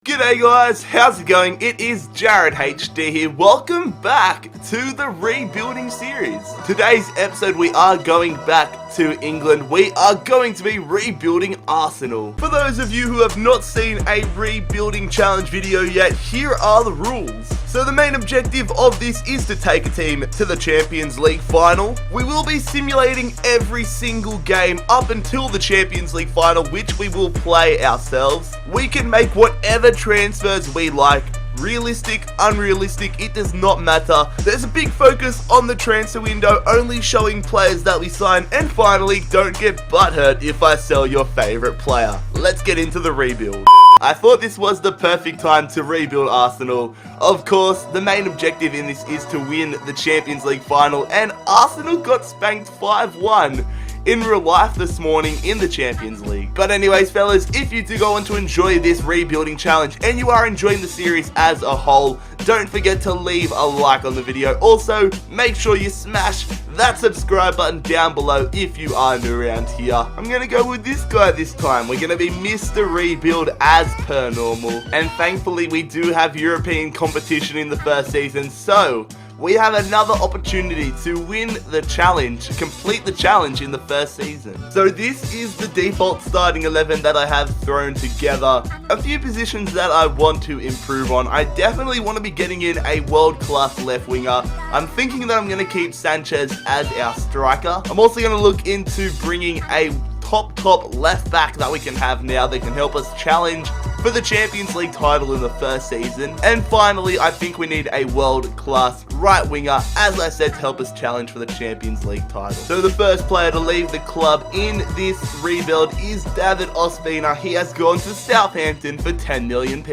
G'day guys, how's it going? It is JarradHD here. Welcome back to the rebuilding series. Today's episode we are going back to England. We are going to be rebuilding Arsenal. For those of you who have not seen a rebuilding challenge video yet, here are the rules. So the main objective of this is to take a team to the Champions League final. We will be simulating every single game up until the Champions League final, which we will play ourselves. We can make whatever transfers we like. Realistic, unrealistic, it does not matter. There's a big focus on the transfer window, only showing players that we sign. And finally, don't get butthurt if I sell your favorite player. Let's get into the rebuild. I thought this was the perfect time to rebuild Arsenal. Of course, the main objective in this is to win the Champions League final, and Arsenal got spanked 5-1 in real life this morning in the Champions League. But anyways, fellas, if you do go on to enjoy this rebuilding challenge and you are enjoying the series as a whole, don't forget to leave a like on the video. Also, make sure you smash that subscribe button down below if you are new around here. I'm gonna go with this guy this time. We're gonna be Mr. Rebuild as per normal. And thankfully, we do have European competition in the first season, so we have another opportunity to win the challenge, complete the challenge in the first season. So this is the default starting 11 that I have thrown together. A few positions that I want to improve on. I definitely want to be getting in a world-class left winger. I'm thinking that I'm going to keep Sanchez as our striker. I'm also going to look into bringing a top left back that we can have now that can help us challenge for the Champions League title in the first season. And finally, I think we need a world-class right winger, as I said, to help us challenge for the Champions League title. So the first player to leave the club in this rebuild is David Ospina. He has gone to Southampton for £10 million.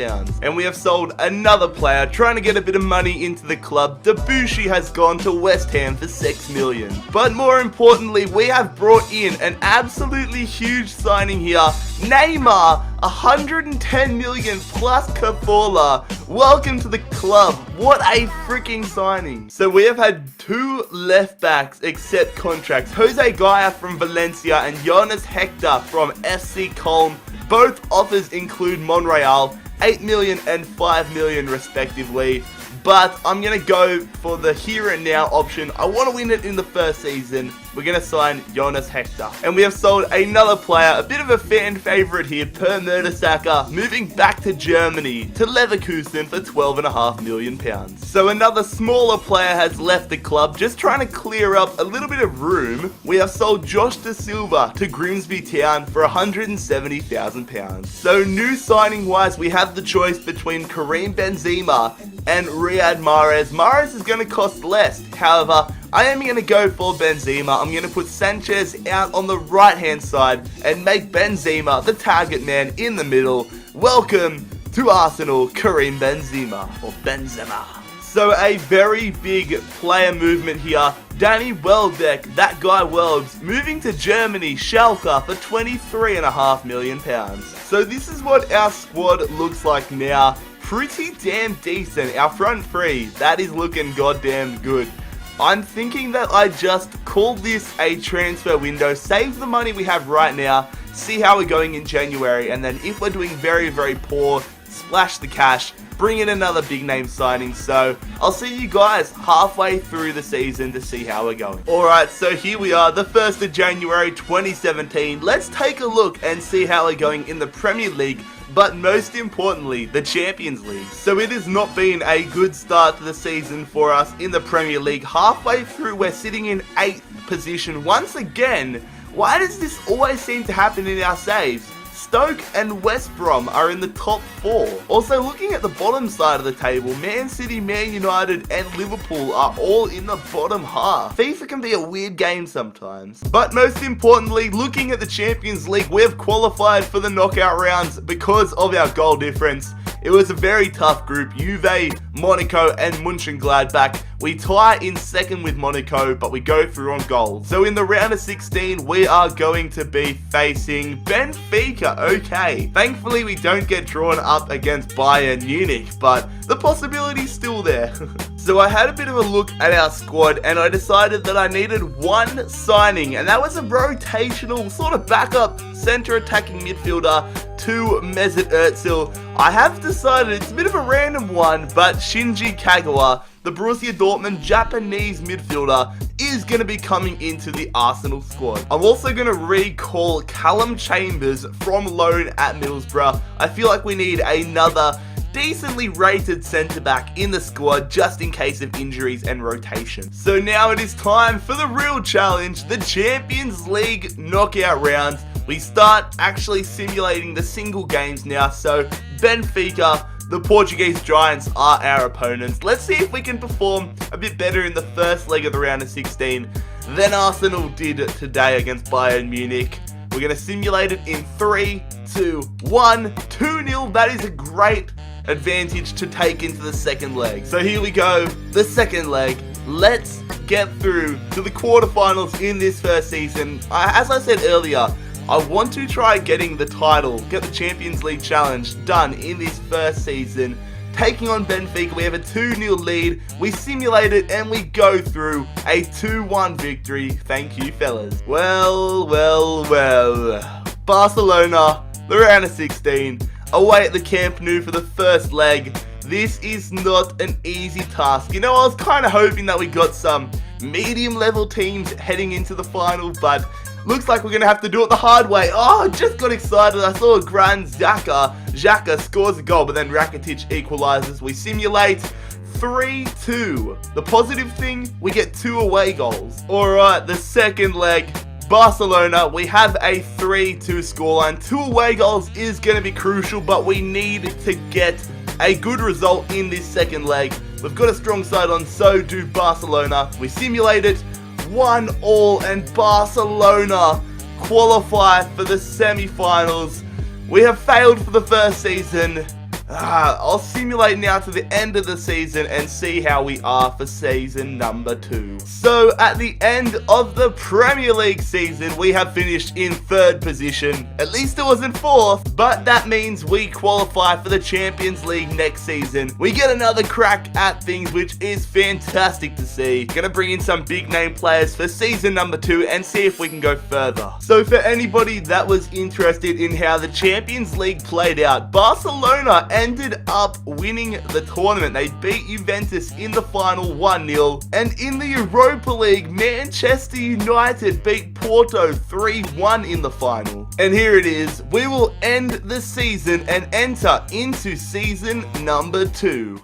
And we have sold another player trying to get a bit of money into the club. Debussy has gone to West Ham for £6 million. But more importantly, we have brought in an absolutely huge signing here. Neymar, 110 million plus Cazorla. Welcome to the club. What a freaking signing. So we have had two left backs accept contracts. Jose Gaya from Valencia and Jonas Hector from FC Köln. Both offers include Monreal, 8 million and 5 million respectively. But I'm going to go for the here and now option. I want to win it in the first season. We're going to sign Jonas Hector. And we have sold another player, a bit of a fan favourite here, Per Mertesacker, moving back to Germany, to Leverkusen for £12.5 million. So another smaller player has left the club, just trying to clear up a little bit of room. We have sold Josh Da Silva to Grimsby Town for £170,000. So new signing wise, we have the choice between Karim Benzema and Riyad Mahrez. Mahrez is going to cost less. However, I am going to go for Benzema. I'm going to put Sanchez out on the right hand side and make Benzema the target man in the middle. Welcome to Arsenal, Karim Benzema, or Benzema. So a very big player movement here. Danny Welbeck, that guy Welbs, moving to Germany, Schalke, for £23.5 million. So this is what our squad looks like now. Pretty damn decent. Our front three, that is looking goddamn good. I'm thinking that I just call this a transfer window, save the money we have right now, see how we're going in January, and then if we're doing very, very poor, splash the cash, bring in another big name signing. So I'll see you guys halfway through the season to see how we're going. Alright, so here we are, the 1st of January 2017. Let's take a look and see how we're going in the Premier League, but most importantly, the Champions League. So it has not been a good start to the season for us in the Premier League. Halfway through, we're sitting in 8th position. Once again, why does this always seem to happen in our saves? Stoke and West Brom are in the top 4. Also, looking at the bottom side of the table, Man City, Man United and Liverpool are all in the bottom half. FIFA can be a weird game sometimes. But most importantly, looking at the Champions League, we have qualified for the knockout rounds because of our goal difference. It was a very tough group. Juve, Monaco and Mönchengladbach We tie in second with Monaco, but we go through on goals. So in the round of 16, we are going to be facing Benfica. Okay, thankfully we don't get drawn up against Bayern Munich, but the possibility's still there. So I had a bit of a look at our squad and I decided that I needed one signing, and that was a rotational sort of backup center attacking midfielder to Mesut Özil. I have decided it's a bit of a random one, but Shinji Kagawa, the Borussia Dortmund Japanese midfielder, is going to be coming into the Arsenal squad. I'm also going to recall Callum Chambers from loan at Middlesbrough. I feel like we need another decently rated centre back in the squad just in case of injuries and rotation. So now it is time for the real challenge, the Champions League knockout rounds. We start actually simulating the single games now, so Benfica, the Portuguese Giants, are our opponents. Let's see if we can perform a bit better in the first leg of the round of 16 than Arsenal did today against Bayern Munich. We're going to simulate it in 3, 2, 1, 2-0. That is a great advantage to take into the second leg. So here we go, the second leg. Let's get through to the quarterfinals in this first season. As I said earlier, I want to try getting the title, get the Champions League challenge done in this first season. Taking on Benfica, we have a 2-0 lead, we simulate it and we go through a 2-1 victory. Thank you, fellas. Well. Barcelona, the round of 16, away at the Camp Nou for the first leg. This is not an easy task. You know, I was kind of hoping that we got some medium level teams heading into the final, but looks like we're going to have to do it the hard way. Oh, I just got excited. I saw Granit Xhaka scores a goal, but then Rakitic equalizes. We simulate 3-2. The positive thing, we get 2 away goals. Alright, the second leg, Barcelona, we have a 3-2 scoreline. 2 away goals is going to be crucial, but we need to get a good result in this second leg. We've got a strong side on, so do Barcelona. We simulate it 1-1, and Barcelona qualify for the semi-finals. We have failed for the first season. I'll simulate now to the end of the season and see how we are for season number 2. So at the end of the Premier League season, we have finished in 3rd position. At least it wasn't 4th, but that means we qualify for the Champions League next season. We get another crack at things, which is fantastic to see. Gonna bring in some big name players for season number 2 and see if we can go further. So for anybody that was interested in how the Champions League played out, Barcelona ended up winning the tournament. They beat Juventus in the final 1-0. And in the Europa League, Manchester United beat Porto 3-1 in the final. And here it is. We will end the season and enter into season number 2.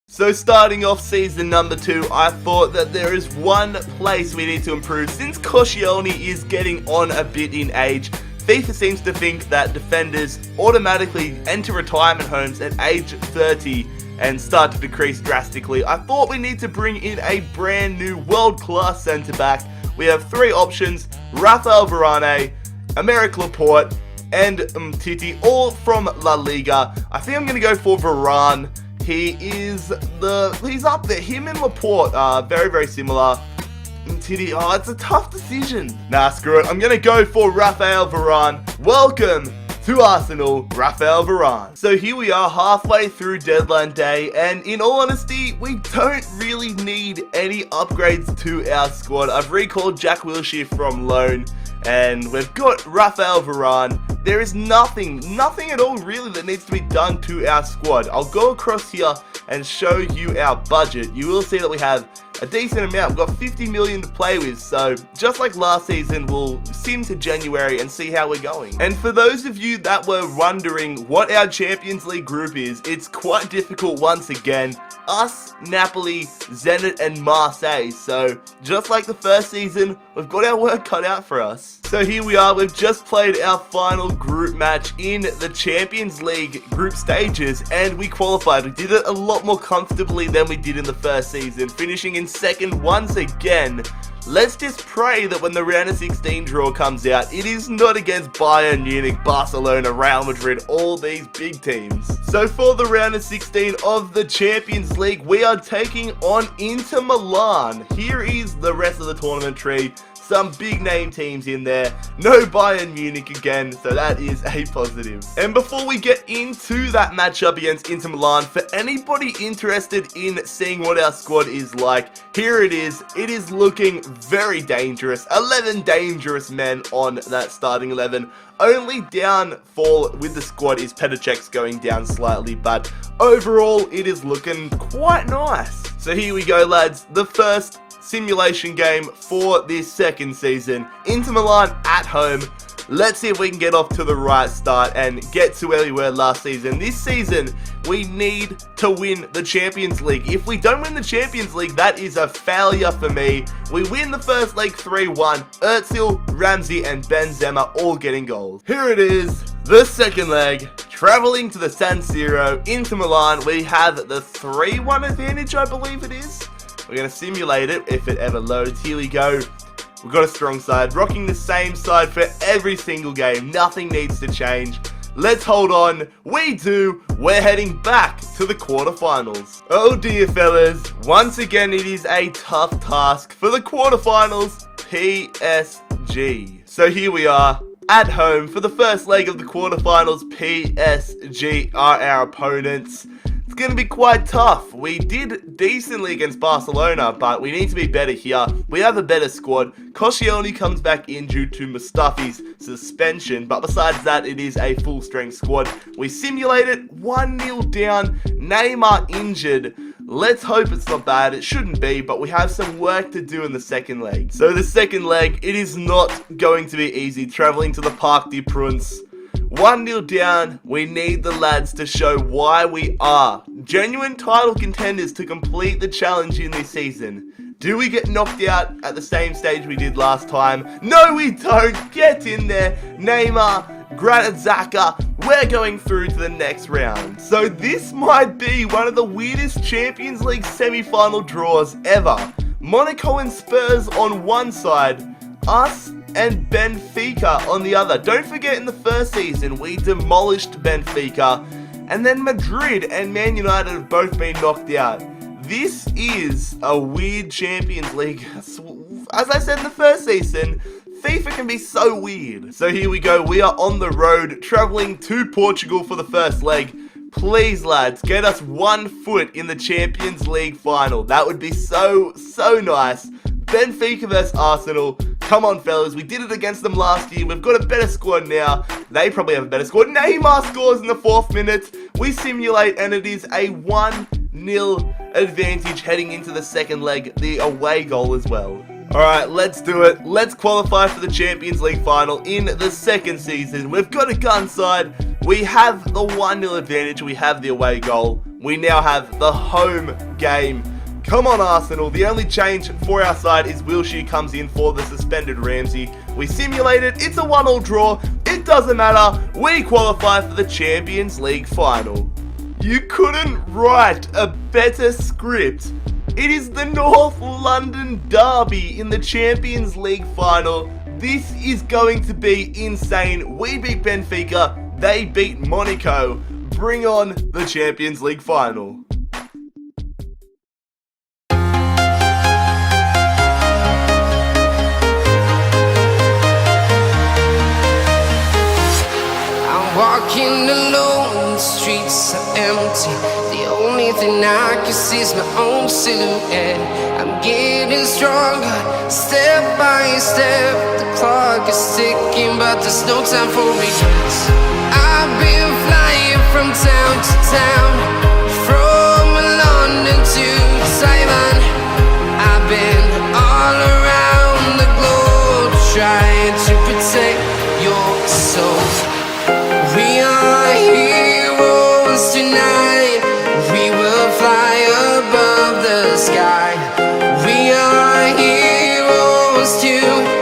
So starting off season number 2, I thought that there is one place we need to improve. Since Koscielny is getting on a bit in age, FIFA seems to think that defenders automatically enter retirement homes at age 30 and start to decrease drastically. I thought we need to bring in a brand new world-class centre-back. We have 3 options: Rafael Varane, Aymeric Laporte, and Titi, all from La Liga. I think I'm going to go for Varane. He's up there. Him and Laporte are very, very similar. Titty, it's a tough decision. Nah, screw it. I'm going to go for Rafael Varane. Welcome to Arsenal, Rafael Varane. So here we are halfway through deadline day, and in all honesty, we don't really need any upgrades to our squad. I've recalled Jack Wilshere from loan, and we've got Rafael Varane. There is nothing at all really that needs to be done to our squad. I'll go across here and show you our budget. You will see that we have a decent amount. We've got 50 million to play with, so just like last season, we'll sim to January and see how we're going. And for those of you that were wondering what our Champions League group is, it's quite difficult once again. Us, Napoli, Zenit, and Marseille. So just like the first season, we've got our work cut out for us. So here we are, we've just played our final group match in the Champions League group stages, and we qualified. We did it a lot more comfortably than we did in the first season, finishing in second once again. let's just pray that when the round of 16 draw comes out, it is not against Bayern Munich, Barcelona, Real Madrid, all these big teams. So for the round of 16 of the Champions League, we are taking on Inter Milan. Here is the rest of the tournament tree. Some big name teams in there. No Bayern Munich again, so that is a positive. And before we get into that matchup against Inter Milan, for anybody interested in seeing what our squad is like, here it is. It is looking very dangerous. 11 dangerous men on that starting 11. Only downfall with the squad is Petr Cech's going down slightly, but overall it is looking quite nice. So here we go, lads. The first simulation game for this second season. Inter Milan at home. Let's see if we can get off to the right start and get to where we were last season. This season, we need to win the Champions League. If we don't win the Champions League, that is a failure for me. We win the first leg 3-1. Özil, Ramsey, and Benzema all getting goals. Here it is, the second leg. Traveling to the San Siro, Inter Milan. We have the 3-1 advantage, I believe it is. We're going to simulate it if it ever loads. Here we go. We've got a strong side. Rocking the same side for every single game. Nothing needs to change. Let's hold on. We do. We're heading back to the quarterfinals. Oh dear, fellas. Once again, it is a tough task for the quarterfinals. PSG. So here we are. At home for the first leg of the quarterfinals. PSG are our opponents. It's going to be quite tough. We did decently against Barcelona, but we need to be better here. We have a better squad. Koscielny comes back in due to Mustafi's suspension, but besides that, it is a full-strength squad. We simulate it, 1-0 down, Neymar injured. Let's hope it's not bad. It shouldn't be, but we have some work to do in the second leg. So the second leg, it is not going to be easy, traveling to the Parc des Princes. 1-0 down, we need the lads to show why we are genuine title contenders to complete the challenge in this season. Do we get knocked out at the same stage we did last time? No, we don't. Get in there. Neymar, Granit Xhaka, we're going through to the next round. So this might be one of the weirdest Champions League semi-final draws ever. Monaco and Spurs on one side, us and Benfica on the other. Don't forget, in the first season, we demolished Benfica, and then Madrid and Man United have both been knocked out. This is a weird Champions League. As I said in the first season, FIFA can be so weird. So here we go. We are on the road, traveling to Portugal for the first leg. Please, lads, get us 1 foot in the Champions League final. That would be so nice. Benfica vs Arsenal. Come on, fellas. We did it against them last year. We've got a better squad now. They probably have a better squad. Neymar scores in the 4th minute. We simulate, and it is a 1-0 advantage heading into the second leg. The away goal as well. Alright, let's do it. Let's qualify for the Champions League final in the second season. We've got a gun side. We have the 1-0 advantage. We have the away goal. We now have the home game. Come on, Arsenal. The only change for our side is Wilshere comes in for the suspended Ramsey. We simulate it. It's a 1-1 draw. It doesn't matter. We qualify for the Champions League final. You couldn't write a better script. It is the North London derby in the Champions League final. This is going to be insane. We beat Benfica. They beat Monaco. Bring on the Champions League final. Walking alone, the streets are empty. The only thing I can see is my own silhouette. I'm getting stronger, step by step. The clock is ticking, but there's no time for regrets. I've been flying from town to town, from London to Taiwan. I've been all around the globe, trying to protect your soul. We are heroes tonight. We will fly above the sky. We are heroes tonight.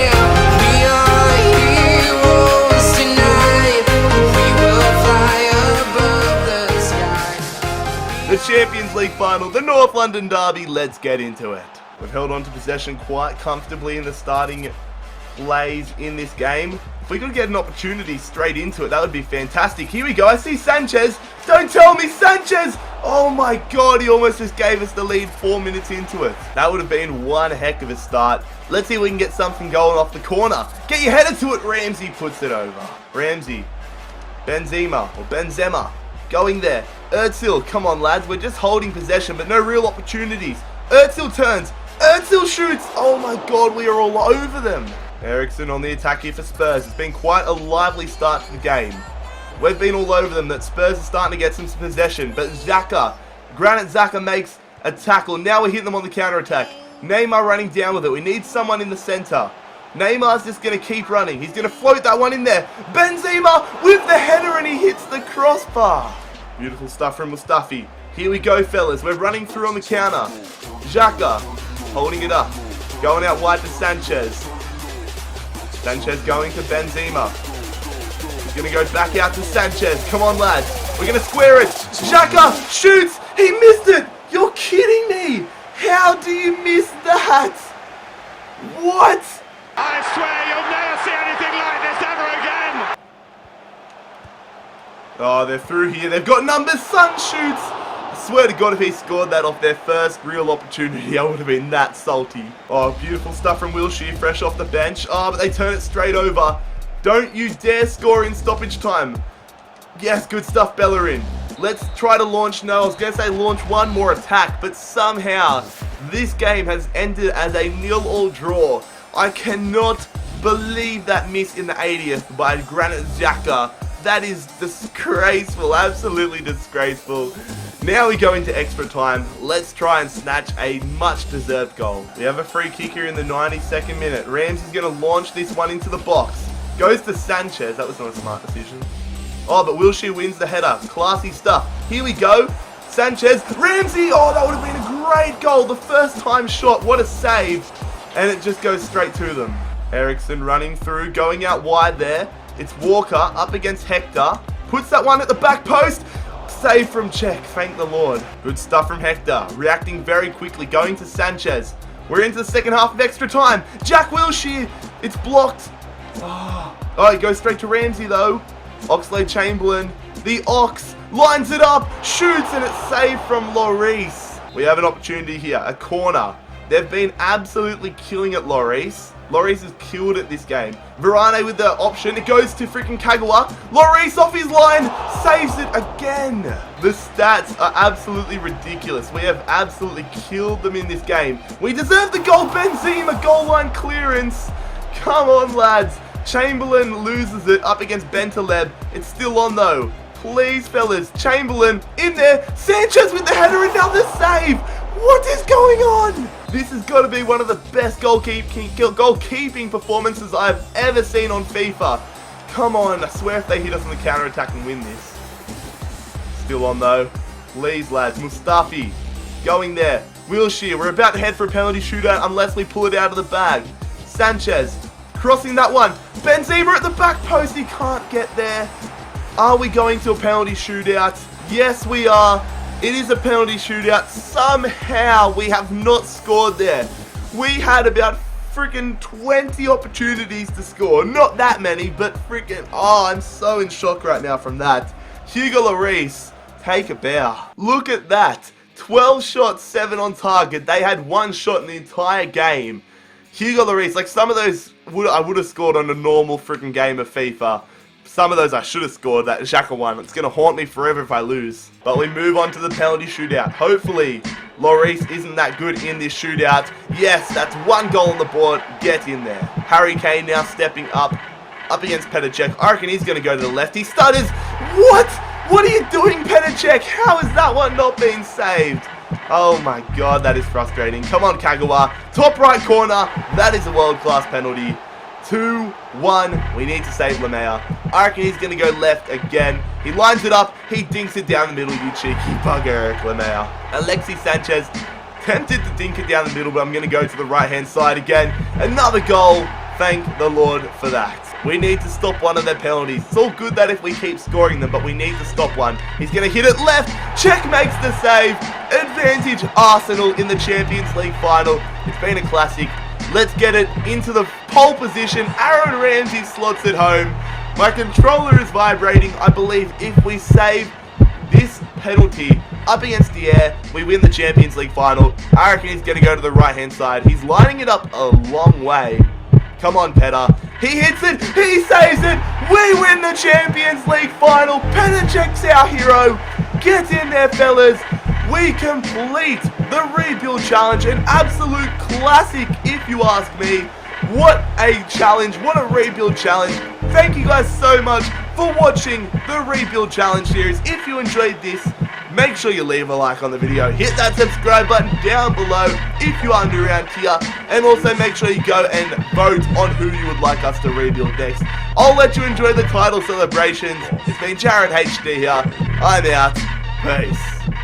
Yeah. We are heroes tonight. final, the North London Derby. Let's get into it. We've held on to possession quite comfortably in the starting plays in this game. If we could get an opportunity straight into it, that would be fantastic. Here we go. I see Sanchez. Don't tell me Sanchez. Oh my God, he almost just gave us the lead 4 minutes into it. That would have been one heck of a start. Let's see if we can get something going off the corner. Get your header to it. Ramsey puts it over. Ramsey. Benzema. Going there. Özil. Come on, lads. We're just holding possession, but no real opportunities. Özil turns. Özil shoots. Oh my God, we are all over them. Eriksen on the attack here for Spurs. It's been quite a lively start to the game. We've been all over them. That Spurs are starting to get some possession. But Granit Xhaka makes a tackle. Now we're hitting them on the counter-attack. Neymar running down with it. We need someone in the centre. Neymar's just going to keep running. He's going to float that one in there. Benzema with the header and he hits the crossbar. Beautiful stuff from Mustafi. Here we go, fellas. We're running through on the counter. Xhaka holding it up. Going out wide to Sanchez. Sanchez going to Benzema. He's going to go back out to Sanchez. Come on, lads. We're going to square it. Xhaka shoots. He missed it. You're kidding me. How do you miss that? What? I swear you'll never see anything like this ever again. Oh, they're through here. They've got numbers. Son shoots. I swear to God, if he scored that off their first real opportunity, I would have been that salty. Oh, beautiful stuff from Wilshere, fresh off the bench. Oh, but they turn it straight over. Don't you dare score in stoppage time. Yes, good stuff, Bellerin. Let's try to launch. No, I was going to say launch one more attack, but somehow this game has ended as a 0-0 draw. I cannot believe that miss in the 80th by Granit Xhaka. That is disgraceful, absolutely disgraceful. Now we go into extra time. Let's try and snatch a much-deserved goal. We have a free kick here in the 92nd minute. Ramsey's going to launch this one into the box. Goes to Sanchez. That was not a smart decision. Oh, but Wilshere wins the header. Classy stuff. Here we go. Sanchez. Ramsey. Oh, that would have been a great goal. The first time shot. What a save. And it just goes straight to them. Eriksen running through. Going out wide there. It's Walker up against Hector. Puts that one at the back post. Save from Czech. Thank the Lord. Good stuff from Hector. Reacting very quickly. Going to Sanchez. We're into the second half of extra time. Jack Wilshere. It's blocked. Oh, it goes straight to Ramsey though. Oxlade-Chamberlain, the Ox, lines it up, shoots, and it's saved from Lloris. We have an opportunity here, a corner. They've been absolutely killing it, Lloris. Lloris has killed it this game. Varane with the option, it goes to freaking Kagawa. Lloris off his line, saves it again. The stats are absolutely ridiculous. We have absolutely killed them in this game. We deserve the goal. Benzema, goal line clearance. Come on, lads. Chamberlain loses it up against Bentaleb. It's still on though. Please, fellas. Chamberlain in there. Sanchez with the header, another save. What is going on? This has got to be one of the best goalkeeping performances I've ever seen on FIFA. Come on. I swear if they hit us on the counter-attack and win this. Still on though. Please, lads. Mustafi going there. Wilshere. We're about to head for a penalty shootout unless we pull it out of the bag. Sanchez. Crossing that one. Benzema at the back post. He can't get there. Are we going to a penalty shootout? Yes, we are. It is a penalty shootout. Somehow we have not scored there. We had about freaking 20 opportunities to score. Not that many, but freaking... Oh, I'm so in shock right now from that. Hugo Lloris, take a bow. Look at that. 12 shots, 7 on target. They had 1 shot in the entire game. Hugo Lloris, like some of those I would have scored on a normal freaking game of FIFA. Some of those I should have scored, that Xhaka one. It's going to haunt me forever if I lose. But we move on to the penalty shootout. Hopefully, Lloris isn't that good in this shootout. Yes, that's 1 goal on the board. Get in there. Harry Kane now stepping up against Petr Cech. I reckon he's going to go to the left. He stutters. What? What are you doing, Petr Cech? How has that one not been saved? Oh my God, that is frustrating. Come on, Kagawa. Top right corner. That is a world-class penalty. 2-1. We need to save Lamea. I reckon he's going to go left again. He lines it up. He dinks it down the middle, you cheeky bugger, Lamea. Alexis Sanchez tempted to dink it down the middle, but I'm going to go to the right-hand side again. Another goal. Thank the Lord for that. We need to stop one of their penalties. It's all good that if we keep scoring them, but we need to stop one. He's going to hit it left. Czech makes the save. Advantage Arsenal in the Champions League final. It's been a classic. Let's get it into the pole position. Aaron Ramsey slots it home. My controller is vibrating. I believe if we save this penalty up against the air, we win the Champions League final. I reckon he's going to go to the right-hand side. He's lining it up a long way. Come on, Petter. He hits it. He saves it. We win the Champions League final. Petr our hero. Get in there, fellas. We complete the rebuild challenge. An absolute classic, if you ask me. What a challenge. What a rebuild challenge. Thank you guys so much for watching the rebuild challenge series. If you enjoyed this, make sure you leave a like on the video. Hit that subscribe button down below if you are new around here. And also make sure you go and vote on who you would like us to rebuild next. I'll let you enjoy the title celebrations. It's been JarradHD here. I'm out. Peace.